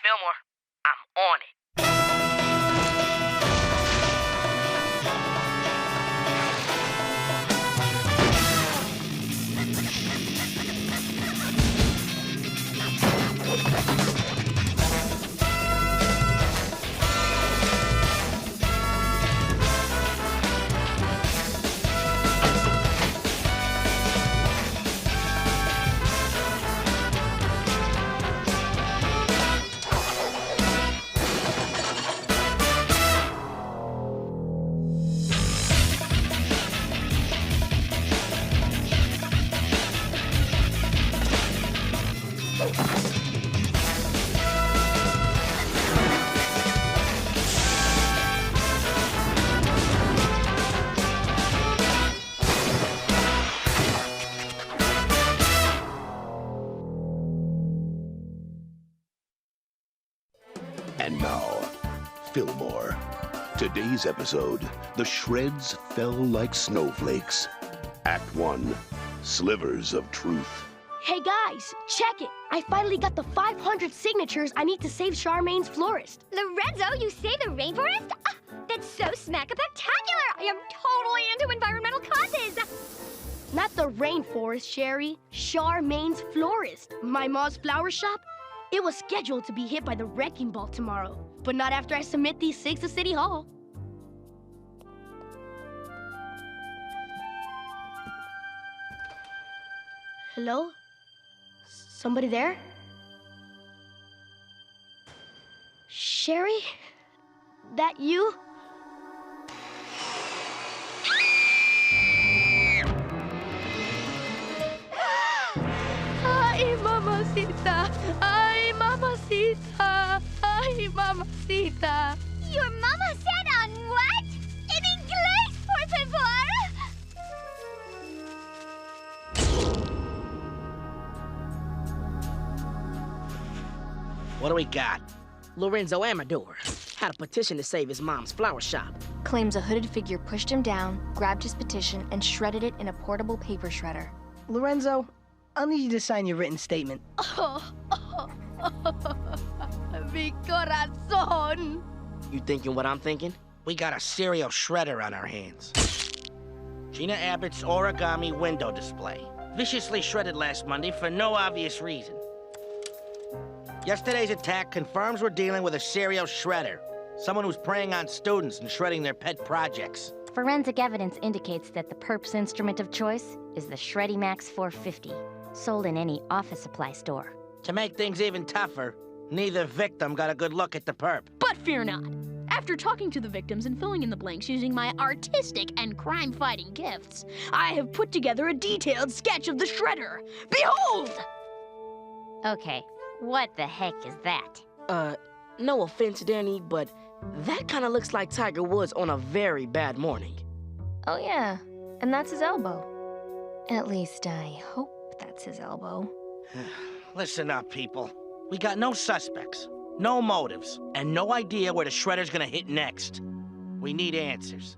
Fillmore. I'm on it. And now, Fillmore. Today's episode, the shreds fell like snowflakes. Act 1, Slivers of Truth. Hey guys, check it! I finally got the 500 signatures I need to save Charmaine's florist. Lorenzo, you saved the rainforest? Ah, that's so smack-a-spectacular! I am totally into environmental causes! Not the rainforest, Sherry. Charmaine's florist. My mom's flower shop. It was scheduled to be hit by the wrecking ball tomorrow, but not after I submit these 6 to City Hall. Hello? Somebody there? Sherry? That you? Ay, mamacita. Ay, mamacita. Ay, mamacita. Your mama said on what? In English, por favor? What do we got? Lorenzo Amador had a petition to save his mom's flower shop. Claims a hooded figure pushed him down, grabbed his petition, and shredded it in a portable paper shredder. Lorenzo, I'll need you to sign your written statement. Mi corazón. You thinking what I'm thinking? We got a serial shredder on our hands. Gina Abbott's origami window display. Viciously shredded last Monday for no obvious reason. Yesterday's attack confirms we're dealing with a serial shredder. Someone who's preying on students and shredding their pet projects. Forensic evidence indicates that the perp's instrument of choice is the Shreddy Max 450, sold in any office supply store. To make things even tougher, neither victim got a good look at the perp. But fear not. After talking to the victims and filling in the blanks using my artistic and crime-fighting gifts, I have put together a detailed sketch of the shredder. Behold! Okay, what the heck is that? No offense, Danny, but that kind of looks like Tiger Woods on a very bad morning. Oh yeah, and that's his elbow. At least I hope that's his elbow. Listen up, people. We got no suspects, no motives, and no idea where the shredder's gonna hit next. We need answers.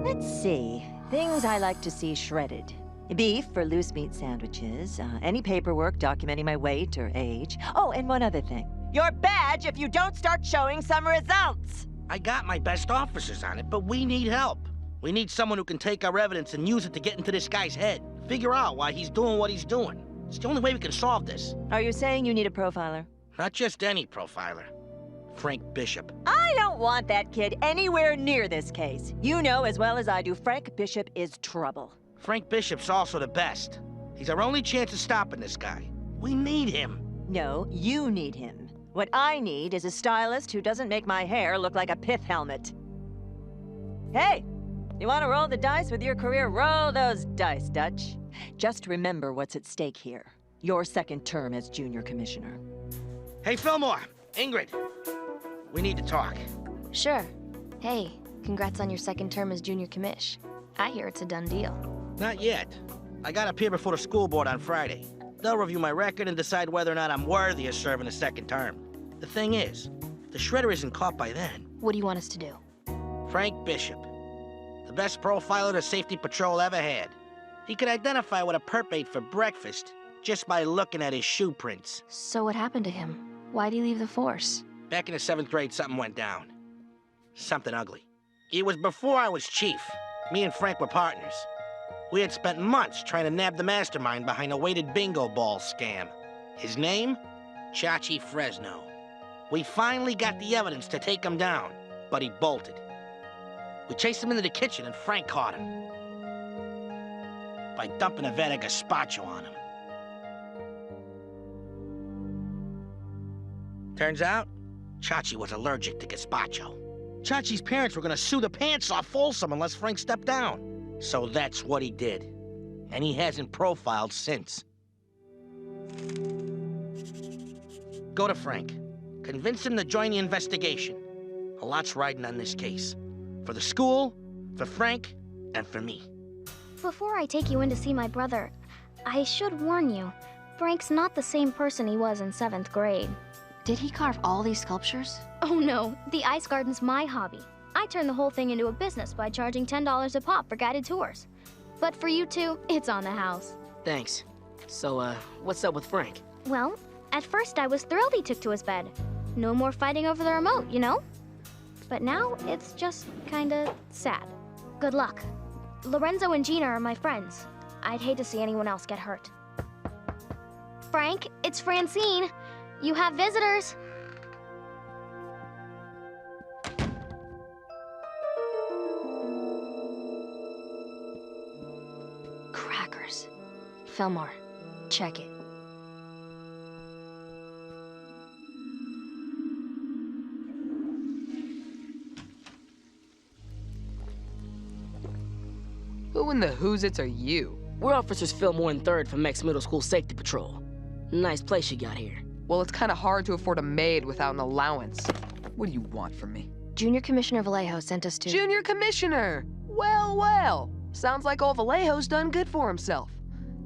Let's see. Things I like to see shredded. Beef for loose meat sandwiches, any paperwork documenting my weight or age. Oh, and one other thing. Your badge if you don't start showing some results! I got my best officers on it, but we need help. We need someone who can take our evidence and use it to get into this guy's head. Figure out why he's doing what he's doing. It's the only way we can solve this. Are you saying you need a profiler? Not just any profiler. Frank Bishop. I don't want that kid anywhere near this case. You know as well as I do, Frank Bishop is trouble. Frank Bishop's also the best. He's our only chance of stopping this guy. We need him. No, you need him. What I need is a stylist who doesn't make my hair look like a pith helmet. Hey, you want to roll the dice with your career? Roll those dice, Dutch. Just remember what's at stake here. Your second term as junior commissioner. Hey, Fillmore, Ingrid, we need to talk. Sure. Hey, congrats on your second term as junior commish. I hear it's a done deal. Not yet. I gotta appear before the school board on Friday. They'll review my record and decide whether or not I'm worthy of serving a second term. The thing is, if the shredder isn't caught by then... What do you want us to do? Frank Bishop. The best profiler the safety patrol ever had. He could identify what a perp ate for breakfast just by looking at his shoe prints. So what happened to him? Why'd he leave the force? Back in the 7th grade, something went down. Something ugly. It was before I was chief. Me and Frank were partners. We had spent months trying to nab the mastermind behind a weighted bingo ball scam. His name? Chachi Fresno. We finally got the evidence to take him down, but he bolted. We chased him into the kitchen and Frank caught him. By dumping a vat of gazpacho on him. Turns out, Chachi was allergic to gazpacho. Chachi's parents were gonna sue the pants off Folsom unless Frank stepped down. So that's what he did. And he hasn't profiled since. Go to Frank. Convince him to join the investigation. A lot's riding on this case. For the school, for Frank, and for me. Before I take you in to see my brother, I should warn you, Frank's not the same person he was in 7th grade. Did he carve all these sculptures? Oh no, the ice garden's my hobby. I turned the whole thing into a business by charging $10 a pop for guided tours. But for you two, it's on the house. Thanks. So, what's up with Frank? Well, at first I was thrilled he took to his bed. No more fighting over the remote, you know? But now it's just kinda sad. Good luck. Lorenzo and Gina are my friends. I'd hate to see anyone else get hurt. Frank, it's Francine. You have visitors. Crackers. Fillmore, check it. Who in the who's-its are you? We're Officers Fillmore and 3rd from Mex Middle School Safety Patrol. Nice place you got here. Well, it's kind of hard to afford a maid without an allowance. What do you want from me? Junior Commissioner Vallejo sent us to... Junior Commissioner! Well, well. Sounds like old Vallejo's done good for himself.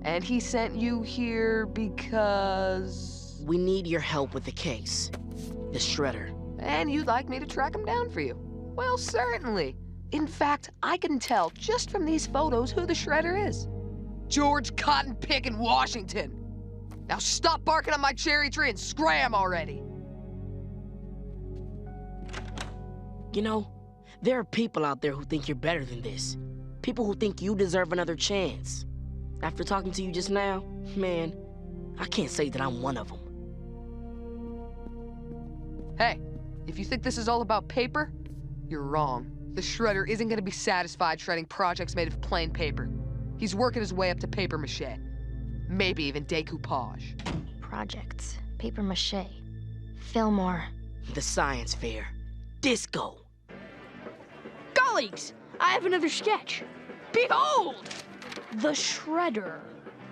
And he sent you here because... We need your help with the case. The Shredder. And you'd like me to track him down for you? Well, certainly. In fact, I can tell just from these photos who the Shredder is. George Cotton Pickin' Washington. Now stop barking on my cherry tree and scram already. You know, there are people out there who think you're better than this. People who think you deserve another chance. After talking to you just now, man, I can't say that I'm one of them. Hey, if you think this is all about paper, you're wrong. The Shredder isn't gonna be satisfied shredding projects made of plain paper. He's working his way up to paper mache. Maybe even decoupage. Projects. Paper mache. Fillmore. The science fair. Disco. Colleagues, I have another sketch. Behold! The Shredder.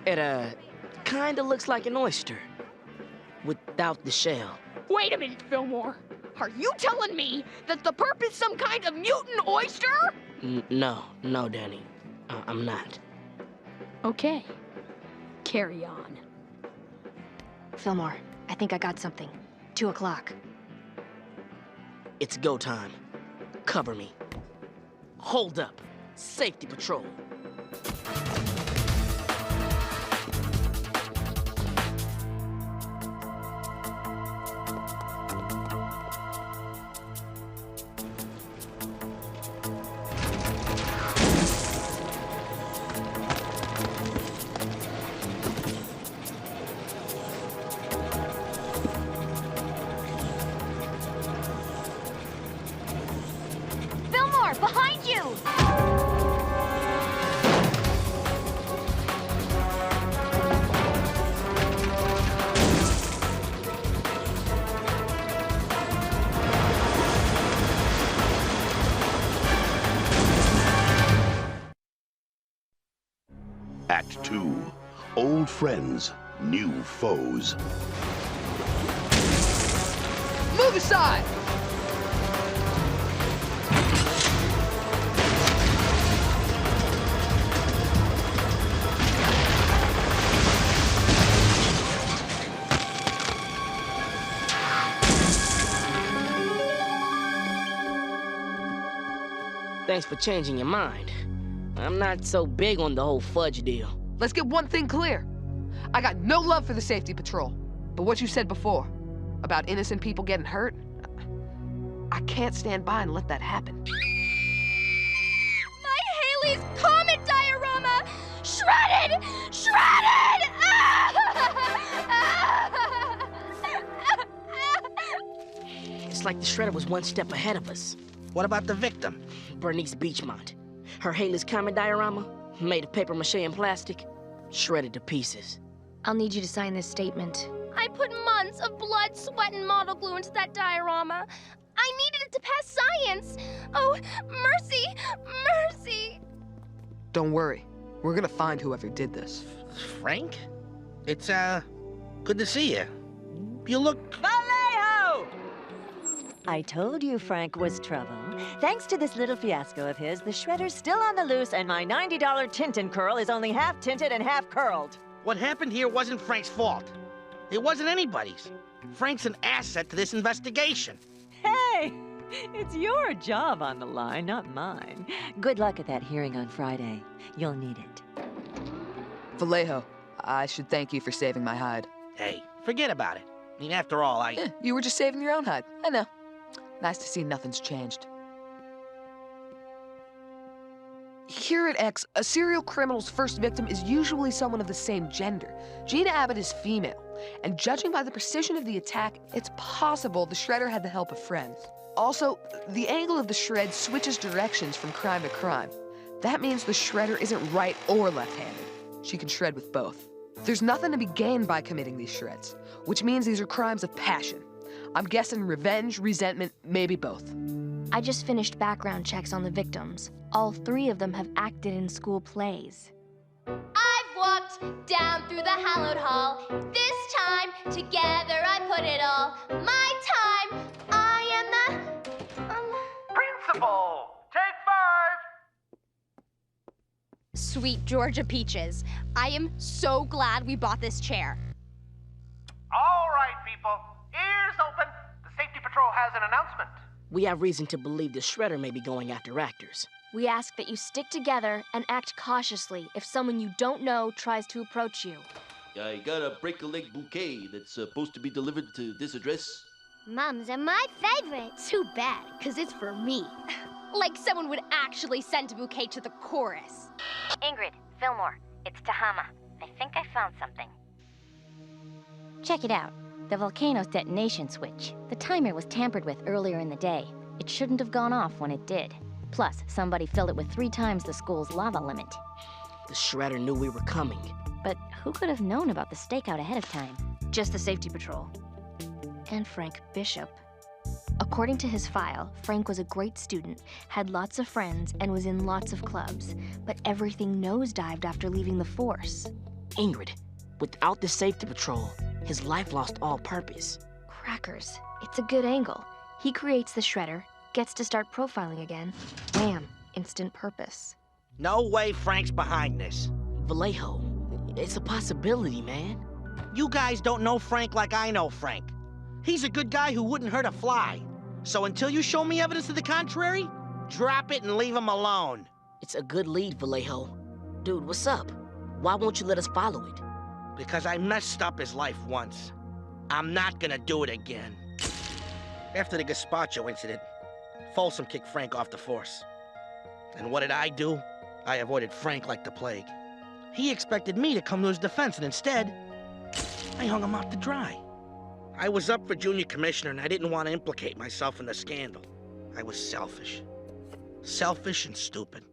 It, kinda looks like an oyster. Without the shell. Wait a minute, Fillmore. Are you telling me that the perp is some kind of mutant oyster? No, Danny. I'm not. Okay. Carry on. Fillmore, I think I got something. 2 o'clock. It's go time. Cover me. Hold up. Safety patrol. Fillmore, behind you! Act 2. Old friends, new foes. Move aside! Thanks for changing your mind. I'm not so big on the whole fudge deal. Let's get one thing clear. I got no love for the safety patrol. But what you said before, about innocent people getting hurt. I can't stand by and let that happen. My Haley's comet diorama! Shredded! Shredded! It's like the shredder was one step ahead of us. What about the victim? Bernice Beachmont. Her Haley's comet diorama, made of paper mache and plastic, shredded to pieces. I'll need you to sign this statement. I put months of blood, sweat, and model glue into that diorama. I needed it to pass science. Oh, mercy, mercy. Don't worry. We're gonna find whoever did this. Frank? It's, good to see you. You look... Vallejo! I told you Frank was trouble. Thanks to this little fiasco of his, the shredder's still on the loose, and my $90 tint and curl is only half tinted and half curled. What happened here wasn't Frank's fault. It wasn't anybody's. Frank's an asset to this investigation. Hey, it's your job on the line, not mine. Good luck at that hearing on Friday. You'll need it. Vallejo, I should thank you for saving my hide. Hey, forget about it. I mean, after all, You were just saving your own hide. I know. Nice to see nothing's changed. Here at X, a serial criminal's first victim is usually someone of the same gender. Gina Abbott is female, and judging by the precision of the attack, it's possible the shredder had the help of friends. Also, the angle of the shred switches directions from crime to crime. That means the shredder isn't right or left-handed. She can shred with both. There's nothing to be gained by committing these shreds, which means these are crimes of passion. I'm guessing revenge, resentment, maybe both. I just finished background checks on the victims. All 3 of them have acted in school plays. I've walked down through the hallowed hall. This time, together I put it all. My time, I am the... Principal, take 5. Sweet Georgia Peaches, I am so glad we bought this chair. All right, people, ears open. The safety patrol has an announcement. We have reason to believe the shredder may be going after actors. We ask that you stick together and act cautiously if someone you don't know tries to approach you. I got a break-a-leg bouquet that's supposed to be delivered to this address. Mums are my favorite. Too bad, because it's for me. Like someone would actually send a bouquet to the chorus. Ingrid, Fillmore, it's Tahama. I think I found something. Check it out. The volcano's detonation switch. The timer was tampered with earlier in the day. It shouldn't have gone off when it did. Plus, somebody filled it with 3 times the school's lava limit. The shredder knew we were coming. But who could have known about the stakeout ahead of time? Just the safety patrol. And Frank Bishop. According to his file, Frank was a great student, had lots of friends, and was in lots of clubs. But everything nosedived after leaving the force. Ingrid, without the safety patrol, his life lost all purpose. Crackers. It's a good angle. He creates the shredder, gets to start profiling again. Bam, instant purpose. No way Frank's behind this. Vallejo, it's a possibility, man. You guys don't know Frank like I know Frank. He's a good guy who wouldn't hurt a fly. So until you show me evidence to the contrary, drop it and leave him alone. It's a good lead, Vallejo. Dude, what's up? Why won't you let us follow it? Because I messed up his life once. I'm not gonna do it again. After the gazpacho incident, Folsom kicked Frank off the force. And what did I do? I avoided Frank like the plague. He expected me to come to his defense, and instead, I hung him out to dry. I was up for junior commissioner, and I didn't want to implicate myself in the scandal. I was selfish. Selfish and stupid.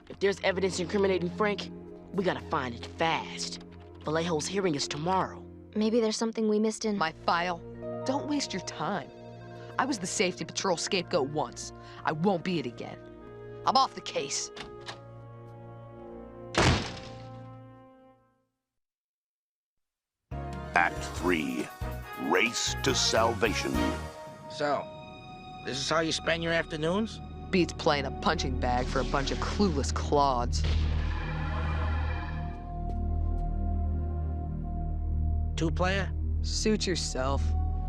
If there's evidence incriminating Frank, we gotta find it fast. Vallejo's hearing is tomorrow. Maybe there's something we missed in... My file? Don't waste your time. I was the safety patrol scapegoat once. I won't be it again. I'm off the case. Act 3. Race to Salvation. So, this is how you spend your afternoons? Beats playing a punching bag for a bunch of clueless clods. Two-player? Suit yourself.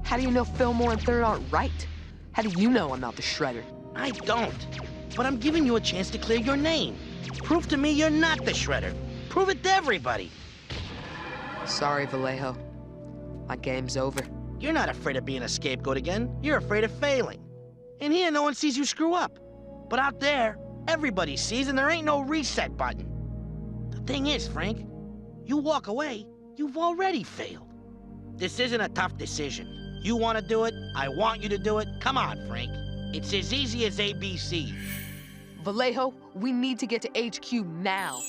How do you know Fillmore and Third aren't right? How do you know I'm not the shredder? I don't. But I'm giving you a chance to clear your name. Prove to me you're not the shredder. Prove it to everybody. Sorry, Vallejo. My game's over. You're not afraid of being a scapegoat again. You're afraid of failing. In here, no one sees you screw up. But out there, everybody sees, and there ain't no reset button. The thing is, Frank, you walk away, you've already failed. This isn't a tough decision. You want to do it, I want you to do it. Come on, Frank. It's as easy as ABC. Vallejo, we need to get to HQ now.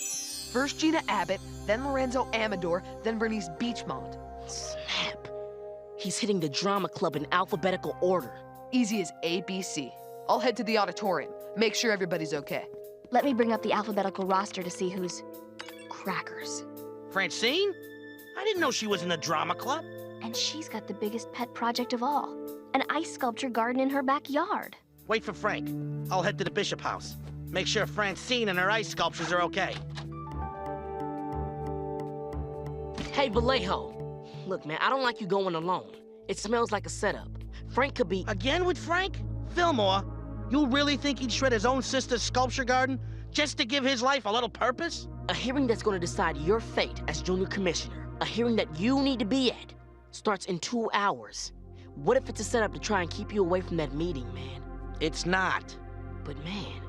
First Gina Abbott, then Lorenzo Amador, then Bernice Beachmont. Snap. He's hitting the drama club in alphabetical order. Easy as ABC. I'll head to the auditorium. Make sure everybody's okay. Let me bring up the alphabetical roster to see who's Crackers. Francine? I didn't know she was in the drama club. And she's got the biggest pet project of all, an ice sculpture garden in her backyard. Wait for Frank. I'll head to the Bishop house. Make sure Francine and her ice sculptures are okay. Hey, Vallejo. Look, man, I don't like you going alone. It smells like a setup. Frank could be... Again with Frank? Fillmore, you really think he'd shred his own sister's sculpture garden just to give his life a little purpose? A hearing that's going to decide your fate as junior commissioner, a hearing that you need to be at, starts in 2 hours. What if it's a setup to try and keep you away from that meeting, man? It's not. But man,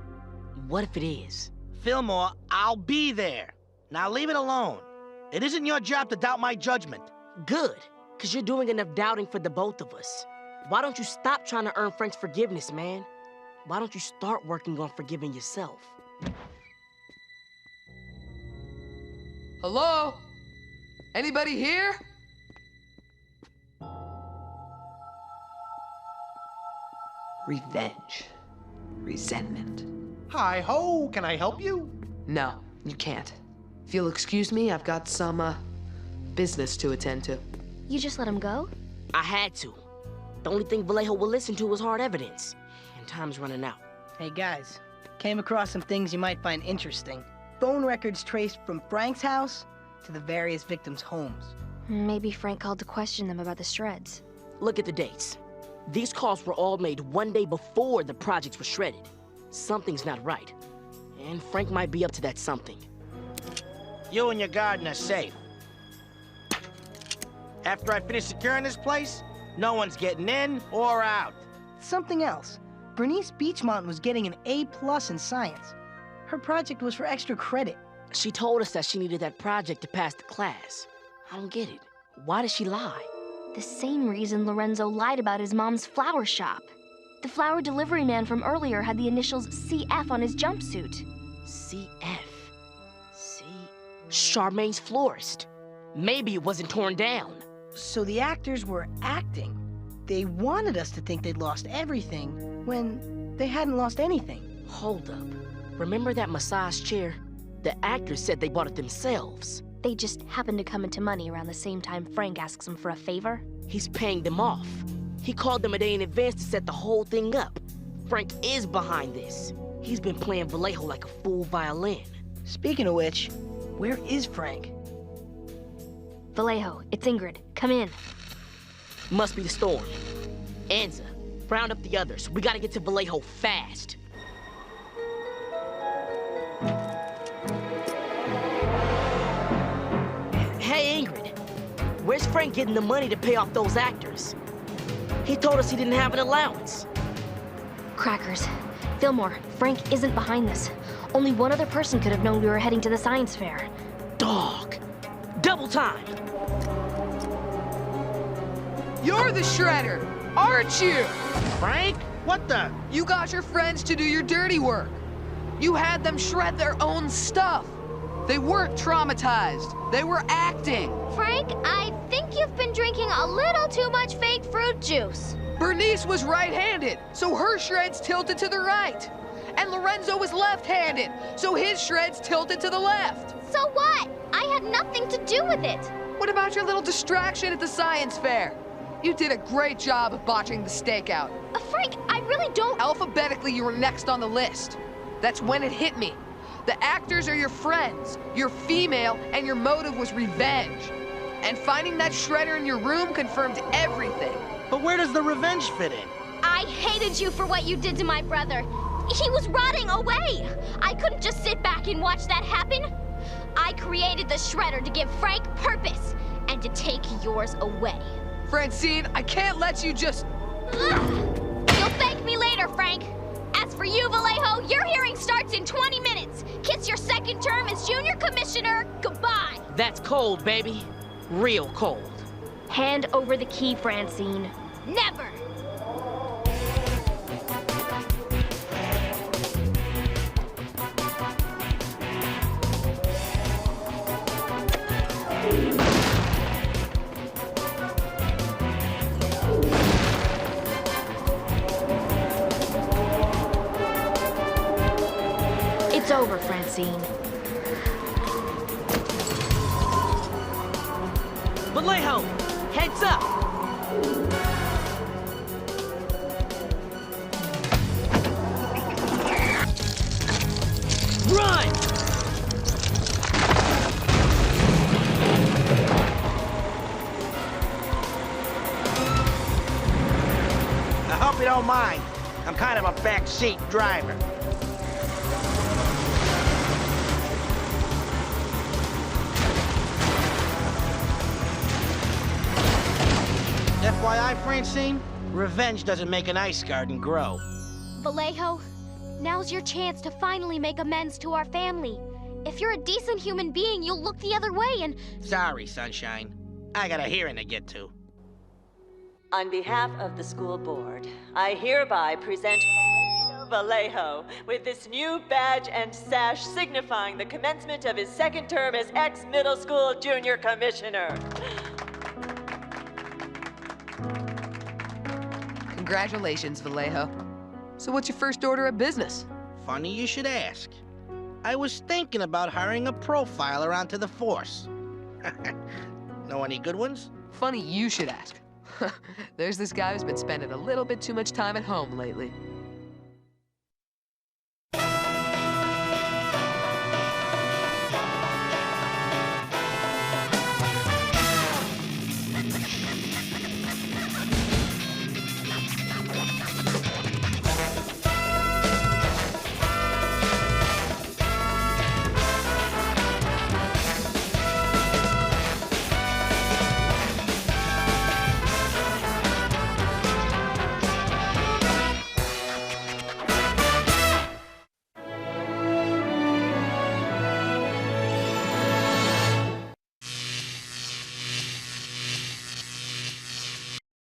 what if it is? Fillmore, I'll be there. Now leave it alone. It isn't your job to doubt my judgment. Good, because you're doing enough doubting for the both of us. Why don't you stop trying to earn Frank's forgiveness, man? Why don't you start working on forgiving yourself? Hello? Anybody here? Revenge. Resentment. Hi-ho, can I help you? No, you can't. If you'll excuse me, I've got some, business to attend to. You just let him go? I had to. The only thing Vallejo will listen to is hard evidence. And time's running out. Hey guys, came across some things you might find interesting. Phone records traced from Frank's house to the various victims' homes. Maybe Frank called to question them about the shreds. Look at the dates. These calls were all made one day before the projects were shredded. Something's not right. And Frank might be up to that something. You and your garden are safe. After I finish securing this place, no one's getting in or out. Something else. Bernice Beachmont was getting an A+ in science. Her project was for extra credit. She told us that she needed that project to pass the class. I don't get it. Why did she lie? The same reason Lorenzo lied about his mom's flower shop. The flower delivery man from earlier had the initials CF on his jumpsuit. CF? Charmaine's florist. Maybe it wasn't torn down. So the actors were acting. They wanted us to think they'd lost everything when they hadn't lost anything. Hold up. Remember that massage chair? The actors said they bought it themselves. They just happened to come into money around the same time Frank asks him for a favor. He's paying them off. He called them a day in advance to set the whole thing up. Frank is behind this. He's been playing Vallejo like a full violin. Speaking of which, where is Frank? Vallejo, it's Ingrid. Come in. Must be the storm. Anza, round up the others. We gotta get to Vallejo fast. Hey, Ingrid. Where's Frank getting the money to pay off those actors? He told us he didn't have an allowance. Crackers. Fillmore, Frank isn't behind this. Only one other person could have known we were heading to the science fair. Dog. Double time. You're the shredder, aren't you? Frank? What the? You got your friends to do your dirty work. You had them shred their own stuff. They weren't traumatized. They were acting. Frank, I think you've been drinking a little too much fake fruit juice. Bernice was right-handed, so her shreds tilted to the right. And Lorenzo was left-handed, so his shreds tilted to the left. So what? I had nothing to do with it. What about your little distraction at the science fair? You did a great job of botching the stakeout. Frank, I really don't... Alphabetically, you were next on the list. That's when it hit me. The actors are your friends. You're female, and your motive was revenge. And finding that shredder in your room confirmed everything. But where does the revenge fit in? I hated you for what you did to my brother. He was rotting away. I couldn't just sit back and watch that happen. I created the shredder to give Frank purpose and to take yours away. Francine, I can't let you just... You'll thank me later, Frank. As for you, Vallejo, your hearing starts in 20 minutes. Kiss your second term as junior commissioner. Goodbye. That's cold, baby. Real cold. Hand over the key, Francine. Never. It's over, Francine. Vallejo, heads up! Run! I hope you don't mind. I'm kind of a backseat driver. FYI, Francine, revenge doesn't make an ice garden grow. Vallejo, now's your chance to finally make amends to our family. If you're a decent human being, you'll look the other way and... Sorry, Sunshine. I got a hearing to get to. On behalf of the school board, I hereby present Vallejo with this new badge and sash signifying the commencement of his second term as ex-middle school junior commissioner. Congratulations, Vallejo. So what's your first order of business? Funny you should ask. I was thinking about hiring a profiler onto the force. Know any good ones? Funny you should ask. There's this guy who's been spending a little bit too much time at home lately.